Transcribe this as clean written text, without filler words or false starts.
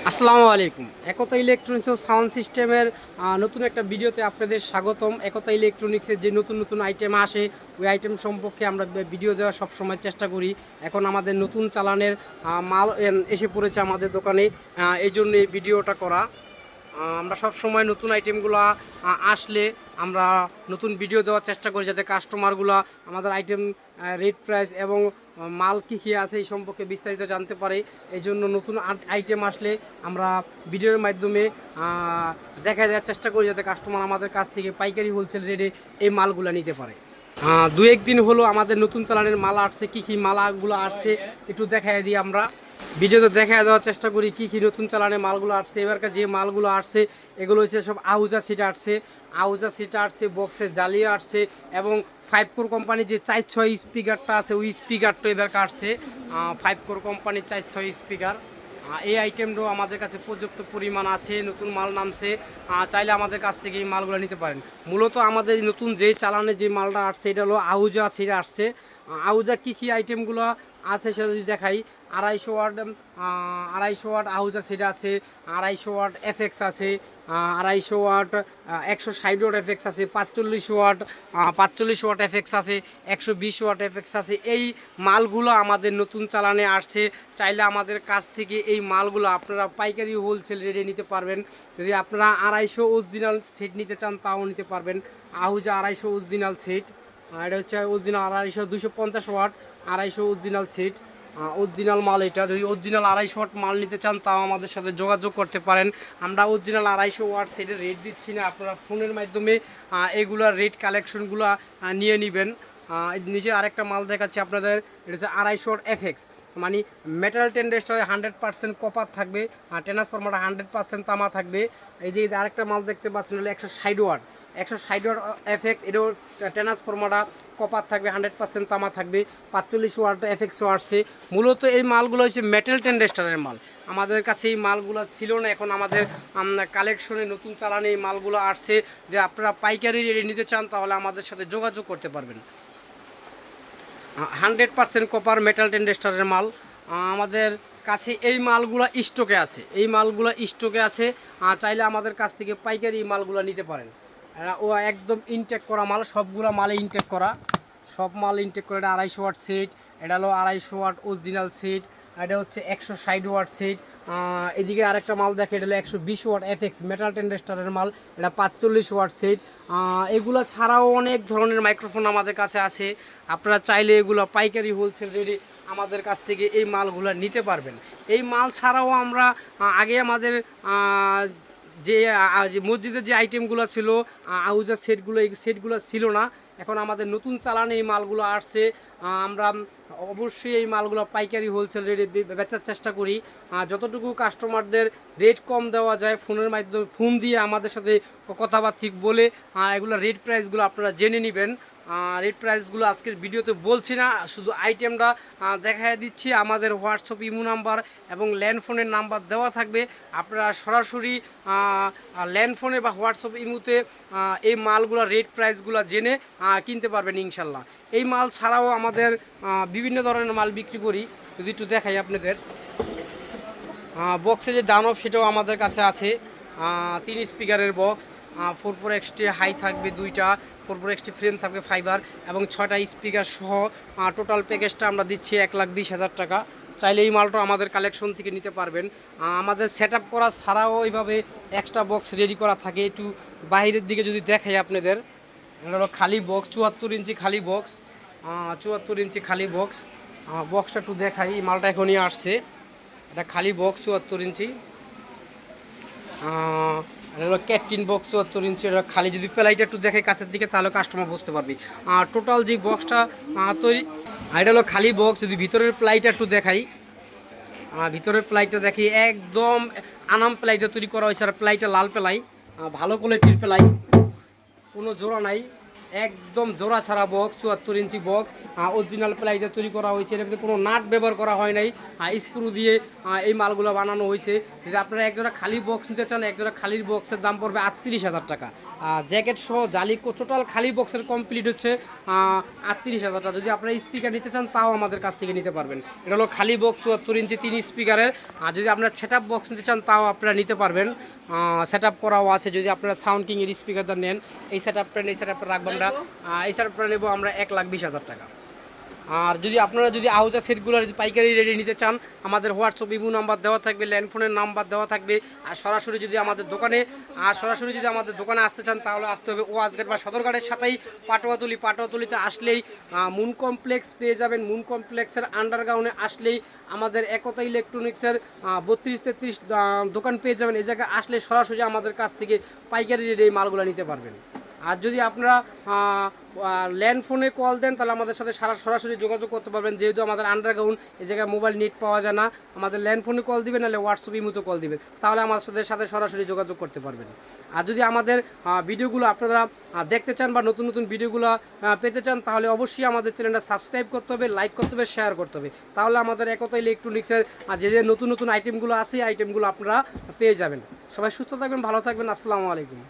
আসসালামু আলাইকুম। একতা ইলেকট্রনিক্স ও সাউন্ড সিস্টেমের নতুন একটা ভিডিওতে আপনাদের স্বাগতম। একতা ইলেকট্রনিক্সের যে নতুন নতুন আইটেম আসে ওই আইটেম সম্পর্কে আমরা ভিডিও দেওয়ার সবসময় চেষ্টা করি। এখন আমাদের নতুন চালানের মাল এসে পড়েছে আমাদের দোকানে, এই জন্য এই ভিডিওটা করা। আমরা সব সময় নতুন আইটেমগুলো আসলে আমরা নতুন ভিডিও দেওয়ার চেষ্টা করি, যাতে কাস্টমারগুলো আমাদের আইটেম রেট প্রাইস এবং মাল কী কী আছে এই সম্পর্কে বিস্তারিত জানতে পারে। এই জন্য নতুন আইটেম আসলে আমরা ভিডিওর মাধ্যমে দেখা দেওয়ার চেষ্টা করি, যাতে কাস্টমার আমাদের কাছ থেকে পাইকারি হোলসেল রেটে এই মালগুলো নিতে পারে। দু একদিন হলো আমাদের নতুন চালানের মাল আসছে, কী কী মালাগুলো আসছে একটু দেখাই দিই আমরা। ভিডিওতে দেখা দেওয়ার চেষ্টা করি কী কী নতুন চালানের মালগুলো আসছে। এবারকার যে মালগুলো আসছে এগুলো হচ্ছে সব আহুজা সিট আসছে, আহুজা সিট আসছে, বক্সের জালিয়া আসছে এবং 5 কোর কোম্পানির যে 4-6 স্পিকারটা আছে ওই স্পিকারটা এবার কাটছে। 5 কোর কোম্পানির 4-6 স্পিকার, এই আইটেমটাও আমাদের কাছে পর্যাপ্ত পরিমাণ আছে, নতুন মাল নামছে। চাইলে আমাদের কাছ থেকে এই মালগুলো নিতে পারেন। মূলত আমাদের নতুন যে চালানে যে মালটা আসছে এটা হলো আহুজা সিট আসছে। আহুজা কী কী আইটেমগুলো আছে সেটা যদি দেখাই, 250 ওয়াট আহুজা সেট আছে, 250 ওয়াট এফএক্স আছে, 250 ওয়াট 160 ওয়াট এফএক্স আছে, 45 ওয়াট এফএক্স আছে, 120 ওয়াট এফএক্স আছে। এই মালগুলো আমাদের নতুন চালানে আসছে। চাইলে আমাদের কাছ থেকে এই মালগুলো আপনারা পাইকারি হোলসেল রেটে নিতে পারবেন। যদি আপনারা 250 অরিজিনাল সেট নিতে চান তাও নিতে পারবেন। আহুজা 250 অরিজিনাল সেট, এটা হচ্ছে অরিজিনাল 250 অরিজিনাল সেট, অরিজিনাল মাল এটা। যদি অরিজিনাল 250 ওয়াট মাল নিতে চান তাও আমাদের সাথে যোগাযোগ করতে পারেন। আমরা অরিজিনাল 250 ওয়াট সেটের রেট দিচ্ছি না, আপনারা ফোনের মাধ্যমে এগুলার রেট কালেকশনগুলো নিয়ে নেবেন। নিচে আরেকটা মাল দেখাচ্ছি আপনাদের, এটা হচ্ছে 250 ওয়াট এফএক্স, মানে মেটাল টেন্ডেস্টারে 100% কপার থাকবে, আর ট্রান্সফরমারটা 100% তামা থাকবে। এই যে আরেকটা মাল দেখতে পাচ্ছেন হলো 160 ওয়াট, 160 ওয়াট এফএক্স, এটাও ট্রান্সফরমারটা কপার থাকবে, 100% তামা থাকবে। 45 ওয়াট এফএক্সও আসছে। মূলত এই মালগুলো হচ্ছে মেটাল টেন্ডেস্টারের মাল। আমাদের কাছে এই মালগুলো ছিল না, এখন আমাদের কালেকশনে নতুন চালানে এই মালগুলো আসছে। যে আপনারা পাইকারি রেটে নিতে চান তাহলে আমাদের সাথে যোগাযোগ করতে পারবেন। 100% কপার মেটাল টেন্ডেস্টারের মাল আমাদের কাছে এই মালগুলো স্টকে আছে, এই মালগুলো স্টকে আছে। চাইলে আমাদের কাছ থেকে পাইকারি এই মালগুলো নিতে পারেন। ও একদম ইনটেক করা মাল, সবগুলো মালে ইনটেক করা, সব মাল ইনটেক করে। এটা 250 ওয়াট সেট, এটা হলো 250 ওয়াট অরিজিনাল সেট, এটা হচ্ছে 160 ওয়াট সেট। এদিকে আরেকটা মাল দেখে, এটা হলো 120 ওয়াট এফএক্স মেটাল টেন্ডেস্টারের মাল, এটা 45 ওয়াট সেট। এগুলো ছাড়াও অনেক ধরনের মাইক্রোফোন আমাদের কাছে আছে। আপনারা চাইলে এগুলো পাইকারি হোলসেল রেটে আমাদের কাছ থেকে এই মালগুলো নিতে পারবেন। এই মাল ছাড়াও আমরা আগে আমাদের যে মসজিদের যে আইটেমগুলো ছিল, আউজার সেটগুলো, এই সেটগুলো ছিল না। এখন আমাদের নতুন চালানে এই মালগুলো আসছে। আমরা অবশ্যই এই মালগুলো পাইকারি হোলসেল রেটে বেচার চেষ্টা করি। যতটুকু কাস্টমারদের রেট কম দেওয়া যায় ফোনের মাধ্যমে ফোন দিয়ে আমাদের সাথে কথাবার্তা বলে এগুলো রেট প্রাইসগুলো আপনারা জেনে নেবেন। রেট প্রাইসগুলো আজকের ভিডিওতে বলছি না, শুধু আইটেমটা দেখাই দিচ্ছি। আমাদের হোয়াটসঅ্যাপ ইমো নাম্বার এবং ল্যান্ড ফোনের নাম্বার দেওয়া থাকবে। আপনারা সরাসরি ল্যান্ড ফোনে বা হোয়াটসঅ্যাপ ইমোতে এই মালগুলো রেট প্রাইসগুলো জেনে কিনতে পারবেন ইনশাল্লাহ। এই মাল ছাড়াও আমাদের বিভিন্ন ধরনের মাল বিক্রি করি, যদি একটু দেখাই আপনাদের। বক্সে যে দানব সেটাও আমাদের কাছে আছে, 3 স্পিকারের বক্স, 4 এক্সটি হাই থাকবে 2টা, 4 এক্সটি ফ্রেম থাকবে ফাইবার এবং 6টা স্পিকার সহ টোটাল প্যাকেজটা আমরা দিচ্ছি 1,20,000 টাকা। চাইলে এই মালটা আমাদের কালেকশন থেকে নিতে পারবেন। আমাদের সেট আপ করা ছাড়াও এইভাবে এক্সট্রা বক্স রেডি করা থাকে। একটু বাইরের দিকে যদি দেখাই আপনাদের, এটা হলো খালি বক্স, 74 ইঞ্চি খালি বক্স, 74 ইঞ্চি খালি বক্স। বক্সটা একটু দেখাই, এই মালটা এখনই আসছে। এটা খালি বক্স 74 ইঞ্চি, এটা হলো ক্যাটটিন বক্স 74 ইঞ্চি। এটা খালি, যদি প্লাইটা একটু দেখে কাছের দিকে তাহলে কাস্টমার বুঝতে পারবি। টোটাল যে বক্সটা তৈরি, এটা হলো খালি বক্স। যদি ভিতরের প্লাইটা একটু দেখাই, ভিতরের প্লাইটা দেখি একদম আনাম প্লাইটা তৈরি করা হয়েছে। আর প্লাইটা লাল প্লাই, ভালো কোয়ালিটির প্লাই, কোনো জোড়া নাই। একদম জোড়া ছাড়া বক্স 74 ইঞ্চি বক্স অরিজিনাল প্লাইতে তৈরি করা হয়েছে। এর ভিতরে কোনো নাট ব্যবহার করা হয় নাই, স্ক্রু দিয়ে এই মালগুলো বানানো হয়েছে। যদি আপনারা একজোড়া খালি বক্স নিতে চান, একজোড়া খালির বক্সের দাম পড়বে 38,000 টাকা। জ্যাকেট সহ জালি টোটাল খালি বক্সের কমপ্লিট হচ্ছে 38,000 টাকা। যদি আপনারা স্পিকার নিতে চান তাও আমাদের কাছ থেকে নিতে পারবেন। এটা হলো খালি বক্স 74 ইঞ্চি 3 স্পিকারের। আর যদি আপনারা সেট আপ বক্স নিতে চান তাও আপনারা নিতে পারবেন, সেট আপ করাও আছে। যদি আপনারা সাউন্ড কিংয়ের স্পিকারটা নেন, এই সেট আপটা রাখবো আমরা, এই সেট আপটা নেবো আমরা 1,20,000 টাকা। আর যদি আপনারা আহুজা সেটগুলো যদি পাইকারি রেটে নিতে চান, আমাদের হোয়াটসঅ্যাপ ইমো নাম্বার দেওয়া থাকবে, ল্যান্ডফোনের নাম্বার দেওয়া থাকবে। আর সরাসরি যদি আমাদের দোকানে আসতে চান তাহলে আসতে হবে ওয়াজঘাট বা সদরঘাটের সাথেই পাটোয়াতুলিতে আসলেই মুন কমপ্লেক্স পেয়ে যাবেন। মুন কমপ্লেক্সের আন্ডারগ্রাউন্ডে আসলেই আমাদের একতা ইলেকট্রনিক্সের 32-33 দোকান পেয়ে যাবেন। এই জায়গায় আসলে সরাসরি আমাদের কাছ থেকে পাইকারি রেটে এই মালগুলো নিতে পারবেন। আর যদি আপনারা ল্যান্ড ফোনে কল দেন তাহলে আমাদের সাথে সরাসরি যোগাযোগ করতে পারবেন। যেহেতু আমাদের আন্ডারগ্রাউন্ড, এই জায়গায় মোবাইল নেট পাওয়া যায় না, আমাদের ল্যান্ড ফোনে কল দিবেন, নাহলে হোয়াটসঅ্যাপ ইমোতে কল দিবেন, তাহলে আমাদের সাথে সরাসরি যোগাযোগ করতে পারবেন। আর যদি আমাদের ভিডিওগুলো আপনারা দেখতে চান বা নতুন নতুন ভিডিওগুলো পেতে চান, তাহলে অবশ্যই আমাদের চ্যানেলটা সাবস্ক্রাইব করতে হবে, লাইক করতে হবে, শেয়ার করতে হবে। তাহলে আমাদের একতা ইলেকট্রনিক্সের যে নতুন নতুন আইটেমগুলো আছে, এই আইটেমগুলো আপনারা পেয়ে যাবেন। সবাই সুস্থ থাকবেন, ভালো থাকবেন। আসসালামু আলাইকুম।